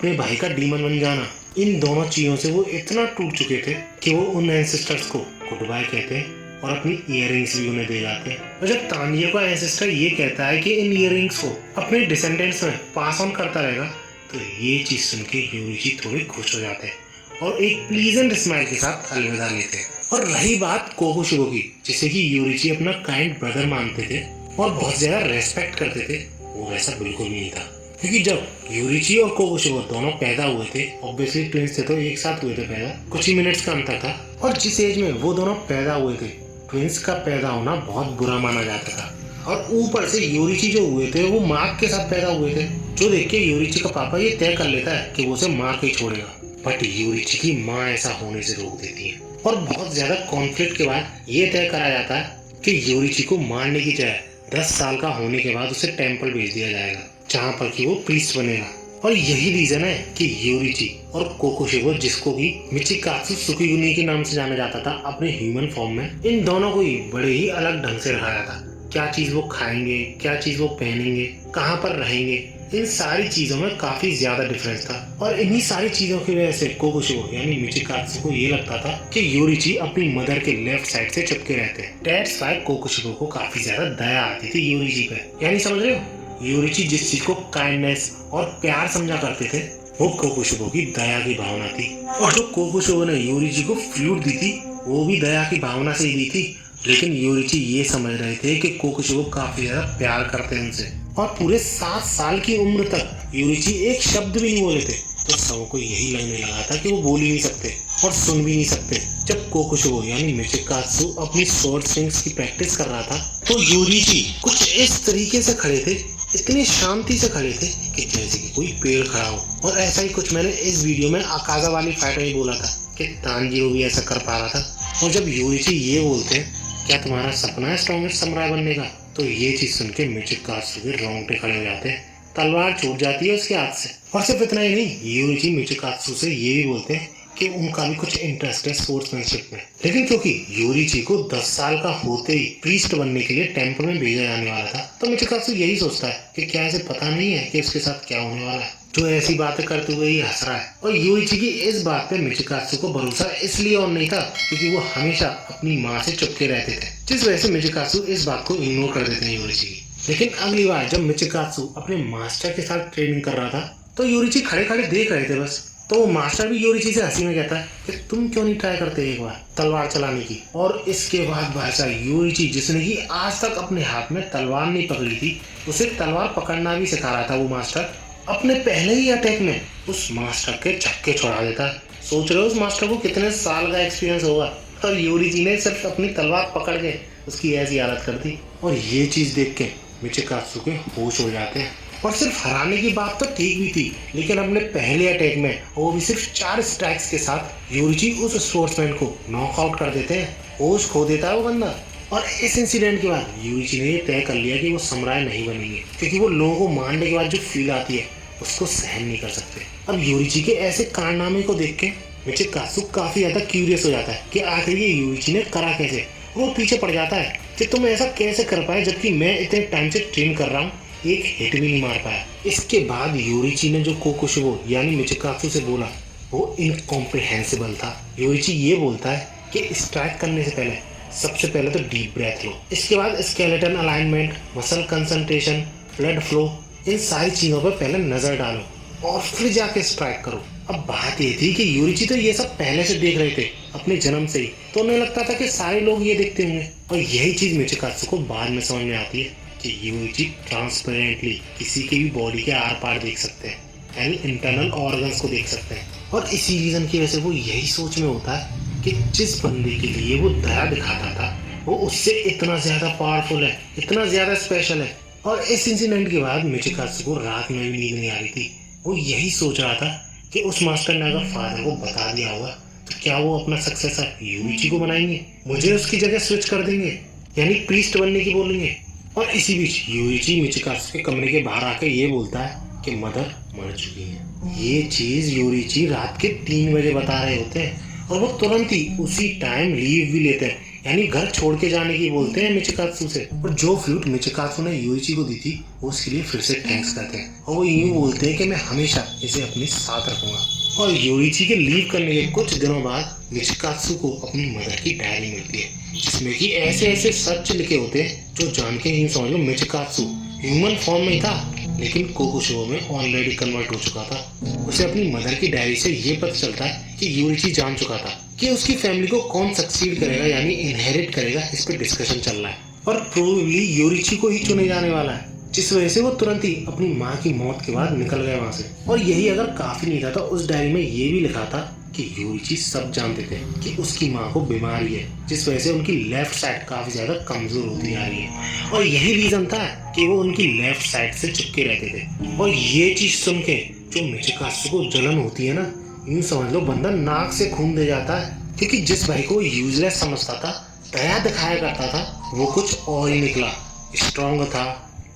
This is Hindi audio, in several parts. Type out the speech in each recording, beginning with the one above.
अपने भाई का डीमन बन जाना, इन दोनों चीजों से वो इतना टूट चुके थे कि वो उन एंसेस्टर्स को गुड बाय कहते हैं और अपनी इयररिंग्स भी उन्हें दे जाते हैं। और जब तांजिरो का एंसेस्टर ये कहता है कि इन इयररिंग्स को अपने डिसेंडेंट्स में पास ऑन करता रहेगा, तो ये चीज सुन के योरिची थोड़े खुश हो जाते हैं और एक प्लीजेंट स्माइल के साथ अलविदा लेते हैं। और रही बात कोकोशिबो की, जिसे कि योरिची अपना काइंड ब्रदर मानते थे और बहुत ज्यादा रेस्पेक्ट करते थे, वो वैसा बिल्कुल नहीं था। क्योंकि जब योरिची और कोकोशिबो दोनों पैदा हुए थे, ऑब्वियसली ट्विंस थे तो एक साथ हुए थे पैदा, कुछ ही मिनट्स का अंतर था। और जिस एज में वो दोनों पैदा हुए थे, ट्विंस का पैदा होना बहुत बुरा माना जाता था। और ऊपर से योरिची जो हुए थे वो माँ के साथ पैदा हुए थे, जो देख के योरिची का पापा ये तय कर लेता है कि वो उसे माँ को ही छोड़ेगा। बट योरिची की माँ ऐसा होने से रोक देती है और बहुत ज्यादा कॉन्फ्लिक्ट के बाद ये तय करा जाता है कि योरिची को मारने की जगह 10 साल का होने के बाद उसे टेम्पल भेज दिया जाएगा, जहाँ पर कि वो प्रीस्ट बनेगा। और यही रीजन है कि योरिची और कोकोशिबो, जिसको भी मिचिकात्सु सुकिगुनी के नाम से जाना जाता था अपने ह्यूमन फॉर्म में, इन दोनों को ही बड़े ही अलग ढंग से रखा था। क्या चीज वो खाएंगे, क्या चीज वो पहनेंगे, कहाँ पर रहेंगे, इन सारी चीजों में काफी ज्यादा डिफरेंस था। और इन्हीं सारी चीजों की वजह से कोकोशिबो यानी मिचिकात्सु को ये लगता था कि योरिची अपनी मदर के लेफ्ट साइड से चिपके रहते हैं। दैट्स व्हाई कोकोशिबो को काफी ज्यादा दया आती थी योरिची पे। यानी समझ रहे हो, योरिची जिस चीज को काइंडनेस और प्यार समझा करते थे, वो कोकोशिबो की दया की भावना थी। और जो कोकोशिबो ने योरिची को फ्लूट दी थी, वो भी दया की भावना से ही दी थी। लेकिन योरिची ये समझ रहे थे कि कोकोशिबो काफी ज्यादा प्यार करते हैं उनसे। और पूरे 7 साल की उम्र तक योरिची एक शब्द भी नहीं बोले थे, तो सबको यही लगने लगा था कि वो बोल ही नहीं सकते और सुन भी नहीं सकते। जब कोकोशिबो यानी मिचिकात्सु अपनी स्वॉर्ड स्विंग्स की प्रैक्टिस कर रहा था, तो योरिची कुछ इस तरीके से खड़े थे, इतनी शांति से खड़े थे कि जैसे कि कोई पेड़ खड़ा हो। और ऐसा ही कुछ मैंने इस वीडियो में अकाजा वाली फाइट में बोला था कि तांजीरो भी ऐसा कर पा रहा था। और जब योरिची ये बोलते हैं, क्या तुम्हारा सपना है स्ट्रॉन्गेस्ट समुराई बनने का, तो ये चीज सुन के मिचिकात्सु के रोंगटे खड़े हो जाते हैं, तलवार छूट जाती है उसके हाथ से। और सिर्फ इतना ही नहीं, योरिची मिचिकात्सु से ये भी बोलते हैं कि उनका भी कुछ इंटरेस्ट है स्पोर्ट्समैनशिप में। लेकिन क्योंकि योरिची को 10 साल का होते ही प्रीस्ट बनने के लिए टेम्पल में भेजा जाने वाला था, तो मिचिकात्सु यही सोचता है कि क्या इसे पता नहीं है कि उसके साथ क्या होने वाला है, जो ऐसी बातें करते हुए ही हंस रहा है। और योरिची की इस बात पे मिचिकात्सु को भरोसा इसलिए और नहीं था क्योंकि वो हमेशा अपनी माँ से चुपके रहते थे, जिस वजह से मिचिकात्सु इस बात को इग्नोर कर देते हैं योरिची की। लेकिन अगली बार जब मिचिकात्सु अपने मास्टर के साथ ट्रेनिंग कर रहा था, तो योरिची खड़े खड़े देख रहे थे बस। तो वो मास्टर भी योरिची से हंसी में कहता है कि तुम क्यों नहीं ट्राई करते एक बार तलवार चलाने की। और इसके बाद भाई साहब योरिची, जिसने कि आज तक अपने हाथ में तलवार नहीं पकड़ी थी, उसे तलवार पकड़ना भी सिखा रहा था वो मास्टर, अपने पहले ही अटैक में उस मास्टर के छक्के छुड़ा देता है। सोच रहे हो उस मास्टर को कितने साल का एक्सपीरियंस होगा, और योरिची ने सिर्फ अपनी तलवार पकड़ के उसकी ऐसी हालत कर दी। और ये चीज देख के मिचिकात्सु के होश हो जाते हैं। और सिर्फ हराने की बात तो ठीक भी थी, लेकिन अपने पहले अटैक में वो भी सिर्फ 4 स्ट्राइक्स के साथ योरिची उस स्पोर्ट्समैन को नॉकआउट कर देते हैं। होश खो देता है वो बंदा। और इस इंसिडेंट के बाद योरिची ने तय कर लिया कि वो समुराई नहीं बनेंगे, क्योंकि वो लोगों को मारने के बाद जो फील आती है उसको सहन नहीं कर सकते। अब योरिची के ऐसे कारनामे को देख के मिचिकात्सु काफी ज्यादा क्यूरियस हो जाता है कि आखिर ये योरिची ने करा कैसे। वो पीछे पड़ जाता है कि तुम ऐसा कैसे कर पाए, जबकि मैं इतने टाइम से ट्रेन कर रहा हूँ, एक हिट भी नहीं मार पाया। इसके बाद योरिची ने जो कोकोशिबो यानी मिचिकात्सु से बोला वो इनकॉम्प्रिहेंसिबल था। योरिची ये बोलता है कि स्ट्राइक करने से पहले सबसे पहले तो डीप ब्रेथ लो, इसके बाद skeleton alignment, muscle concentration, blood flow, इन सारी चीजों पर पहले नजर डालो और फिर जाके स्ट्राइक करो। अब बात ये थी कि योरिची तो ये सब पहले से देख रहे थे अपने जन्म से ही, तो उन्हें लगता था कि सारे लोग ये देखते होंगे। और यही चीज मिचिकात्सु को बाद में समझ में आती है कि योरिची ट्रांसपेरेंटली किसी के भी बॉडी के आर पार देख सकते हैं, यानी इंटरनल ऑर्गन्स को देख सकते हैं। और इसी रीजन की वजह से वो यही सोच में होता है कि जिस बंदे के लिए वो दया दिखाता था वो उससे इतना ज्यादा पावरफुल है, इतना ज्यादा स्पेशल है। और इस इंसिडेंट के बाद मिचिकात्सु को रात में भी नींद नहीं आ रही थी। वो यही सोच रहा था कि उस मास्टर ने अगर फादर को बता दिया होगा तो क्या वो अपना सक्सेसर योरिची को बनाएंगे, मुझे उसकी जगह स्विच कर देंगे, यानी प्रीस्ट बनने की बोलेंगे। और इसी बीच योरिची मिचिकात्सु के कमरे के बाहर आकर ये बोलता है कि मदर मर चुकी है। ये चीज योरिची रात के 3 बजे बता रहे होते हैं और वो तुरंत ही उसी टाइम लीव भी लेते हैं, यानी घर छोड़ के जाने की बोलते हैं मिचिकात्सु से। और जो फ्लूट मिचिकात्सु ने यूइची को दी थी वो उसके लिए फिर से थैंक्स करते हैं और वो यूं बोलते हैं कि मैं हमेशा इसे अपने साथ रखूंगा। और यूइची के लीव करने के कुछ दिनों बाद मिचिकात्सु को अपनी मदर की डायरी मिलती है जिसमें कि ऐसे ऐसे सच लिखे होते हैं जो जान के यूं समझ लो मिचिकात्सु ह्यूमन फॉर्म में ही था लेकिन कोकोशो में ऑलरेडी कन्वर्ट हो चुका था। उसे अपनी मदर की डायरी से ये पता चलता है कि यूइची जान चुका था कि उसकी फैमिली को कौन सक्सीड करेगा यानी इनहेरिट करेगा। इस पे डिस्कशन चल रहा है और प्रोबेबली यूइची को ही चुने जाने वाला है, जिस वजह से वो तुरंत ही अपनी माँ की मौत के बाद निकल गए वहां से। और यही अगर काफी नहीं था तो उस डायरी में ये भी लिखा था कि यूइची सब जानते थे कि उसकी माँ को बीमारी है जिस वजह से उनकी लेफ्ट साइड काफी ज्यादा कमजोर होती जा रही है और यही रीजन था कि वो उनकी लेफ्ट साइड से चिपके रहते थे। और ये चीज सुन के जो मिचिकात्सु को जलन होती है ना, यूं समझ लो बंदा नाक से खून दे जाता है क्योंकि जिस भाई को यूजलेस समझता था, दया दिखाया करता था, वो कुछ और ही निकला। स्ट्रॉन्ग था,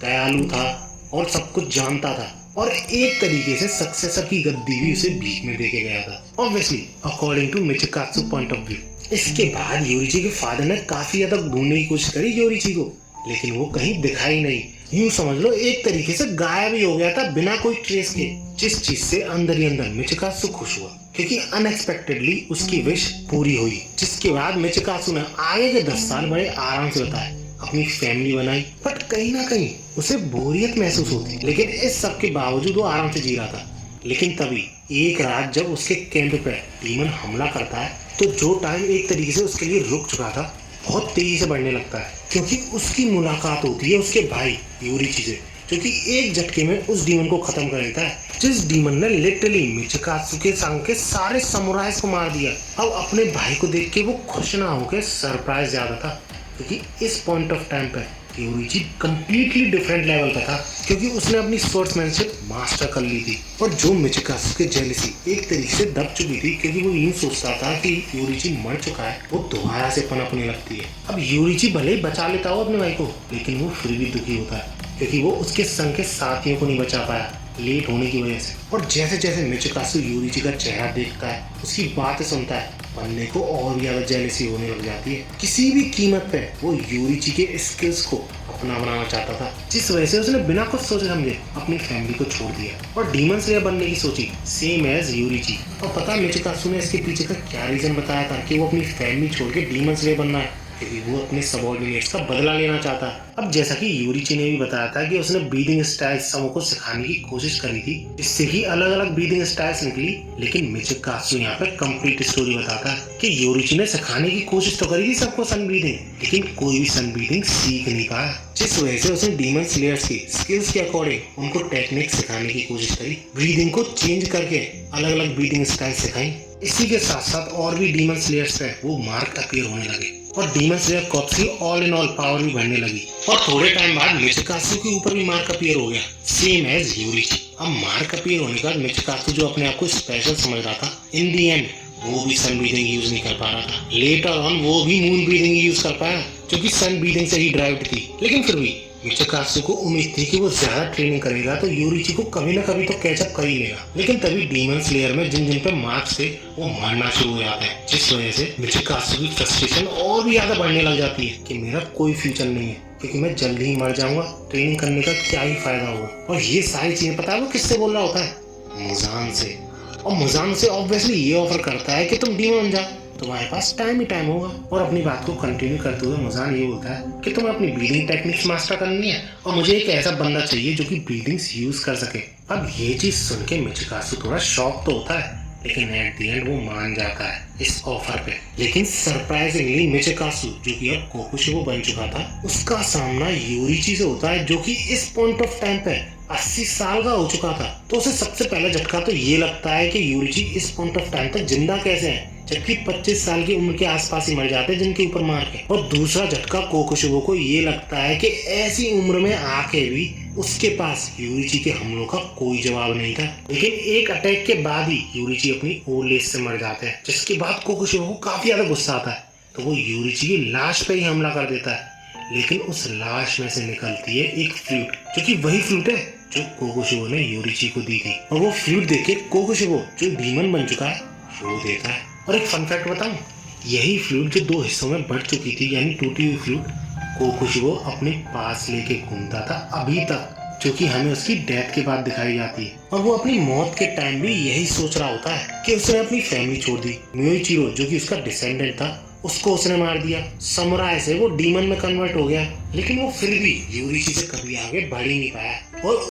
दयालु था और सब कुछ जानता था और एक तरीके से सक्सेसर की गद्दी भी उसे भीख में देके गया था, obviously according to Michikatsu point of view. इसके बाद यूइची के फादर ने काफी ज्यादा ढूंढने की कोशिश करी यूइची को, लेकिन वो कहीं दिखाई नहीं। यूं समझ लो एक तरीके से गायब ही हो गया था बिना कोई ट्रेस के, जिस चीज से अंदर ही अंदर मिचिकात्सु खुश हुआ क्योंकि अनएक्सपेक्टेडली उसकी विश पूरी हुई। जिसके बाद मिचिकात्सु ने आगे के 10 साल बड़े आराम से बिताए, अपनी फैमिली बनाई, बट कहीं ना कहीं उसे बोरियत महसूस होती। लेकिन इस सब के बावजूद वो आराम से जी रहा था। लेकिन तभी एक रात जब उसके कैंप पे डीमन हमला करता है तो जो टाइम एक तरीके से उसके लिए रुक चुका था बहुत तेजी से बढ़ने लगता है क्योंकि उसकी मुलाकात होती है उसके भाई यूइची से, जो कि एक झटके में उस डीमन को खत्म कर देता है जिस डीमन ने लिटरली मिचिकात्सु के संग के सारे समुराइज को मार दिया। अब अपने भाई को देख के वो खुश ना होकर सरप्राइज ज्यादा था क्योंकि इस पॉइंट ऑफ टाइम पर यूइची कंप्लीटली डिफरेंट लेवल का था क्योंकि उसने अपनी स्पोर्ट्समैनशिप मास्टर कर ली थी। और जो मिचिकात्सु की जेलसी एक तरीके से दब चुकी थी क्योंकि वो यूं सोचता था कि यूइची मर चुका है, वो दोबारा से पनपने लगती है। अब यूइची भले ही बचा लेता हो अपने भाई को, लेकिन वो फिर भी दुखी होता है क्योंकि वो उसके संग के साथियों को नहीं बचा पाया लेट होने की वजह से। और जैसे जैसे मिचिकात्सु यूइची का चेहरा देखता है, उसकी बातें सुनता है, बनने को और भी ज्यादा जेलसी होने लग जाती है। किसी भी कीमत पे वो यूइची के स्किल्स को अपना बनाना चाहता था, जिस वजह से उसने बिना कुछ सोचे समझे अपनी फैमिली को छोड़ दिया और डीमन स्लेयर बनने की सोची, सेम एज यूइची। और पता मिचिकात्सु ने इसके पीछे का क्या रीजन बताया था कि वो अपनी फैमिली छोड़ के डीमन स्लेयर बनना है, क्योंकि वो अपने सबऑर्डिनेट्स का बदला लेना चाहता है। अब जैसा कि यूइची ने भी बताया था कि उसने ब्रीदिंग स्टाइल्स सबको सिखाने की कोशिश करी थी, इससे ही अलग अलग ब्रीदिंग स्टाइल्स निकली। लेकिन मिचिकात्सु यहाँ पे कंप्लीट स्टोरी बताता है कि यूइची ने सिखाने की कोशिश तो करी थी सबको सन ब्रीदिंग, लेकिन कोई भी सन ब्रीदिंग सीख नहीं पाया, जिस वजह से उसने डीमन स्लेयर्स की स्किल्स के अकॉर्डिंग उनको टेक्निक सिखाने की कोशिश करी, ब्रीदिंग को चेंज करके अलग अलग ब्रीदिंग स्टाइल सिखाई। इसी के साथ साथ और भी डीमन स्लेयर्स पे वो मार्क अपीयर होने लगे और डीमन स्लेयर कॉर्प्स की ऑल इन ऑल पावर भी बढ़ने लगी। और थोड़े टाइम बाद मिचिकात्सु के ऊपर भी मार्क अपीयर हो गया, सेम एज यूइची। अब मार्क अपीयर होने के बाद मिचिकात्सु जो अपने आप को स्पेशल समझ रहा था, इन दी एंड वो भी सन ब्रीदिंग यूज नहीं कर पा रहा था। लेटर ऑन वो भी मून ब्रीदिंग यूज कर पाया जो कि सन ब्रीदिंग से ही ड्राइव्ड थी। लेकिन फिर भी मिचिकात्सु को उम्मीद थी कि वो ज्यादा ट्रेनिंग करेगा तो यूइची को कभी ना कभी तो कैचअप कर ही लेगा। लेकिन तभी डीमन स्लेयर में जिन जिन पे मार्क्स थे वो मारना शुरू हो जाते हैं, जिस वजह से मिचिकात्सु की फ्रस्ट्रेशन और भी ज्यादा बढ़ने लग जाती है कि मेरा कोई फ्यूचर नहीं है क्योंकि मैं जल्दी ही मर जाऊंगा, ट्रेनिंग करने का क्या ही फायदा होगा। और ये सारी चीजें पता है वो किससे बोल रहा होता है? मुजान से। और मुजान से ऑब्वियसली ये ऑफर करता है कि तुम डीमन बन जाओ, तुम्हारे पास टाइम ही टाइम होगा। और अपनी बात को कंटिन्यू करते हुए मुजान ये बोलता है कि तुम्हें अपनी ब्रीदिंग टेक्निक्स मास्टर करनी है और मुझे एक ऐसा बंदा चाहिए जो कि ब्रीदिंग्स यूज कर सके। अब ये चीज सुन के मिचिकात्सु थोड़ा शॉक तो होता है, लेकिन एट द एंड वो मान जाता है इस ऑफर पे। लेकिन सरप्राइजिंगली मिचिकात्सु जो कि अब कोकुशिबो बन चुका था, उसका सामना यूइची से होता है जो कि इस पॉइंट ऑफ टाइम पे 80 साल का हो चुका था। तो उसे सबसे पहला झटका तो ये लगता है कि यूइची इस पॉइंट ऑफ टाइम तक जिंदा कैसे है, जबकि 25 साल की उम्र के आसपास ही मर जाते हैं जिनके ऊपर मार के। और दूसरा झटका कोकुशिबो को ये लगता है कि ऐसी उम्र में आके भी उसके पास यूइची के हमलों का कोई जवाब नहीं था। लेकिन एक अटैक के बाद ही यूइची अपनी ओल्ड एज से मर जाते हैं, जिसके बाद कोकुशिबो को काफी ज्यादा गुस्सा आता है तो वो यूइची की लाश पे ही हमला कर देता है। लेकिन उस लाश में से निकलती है एक फ्लूट, जो कि वही फ्लूट है जो कोकुशिबो ने यूइची को दी थी। और वो फ्लूट देख के कोकुशिबो जो डीमन बन चुका है रो देता है। और एक फन फैक्ट बताऊं, यही फ्लूट जो 2 हिस्सों में बढ़ चुकी थी, यानी टूटी हुई फ्लूट को खुशबू अपने पास लेके घूमता था अभी तक, जो कि हमें उसकी डेथ के बाद दिखाई जाती है। और वो अपनी मौत के टाइम भी यही सोच रहा होता है कि उसने अपनी फैमिली छोड़ दी। म्योइचिरो जो कि उसका डिसेंडेंट था, उसको उसने मार दिया। समुराई से वो डीमन में कन्वर्ट हो गया, लेकिन वो फिर भी यूरिशी से कभी आगे बढ़ ही नहीं पाया और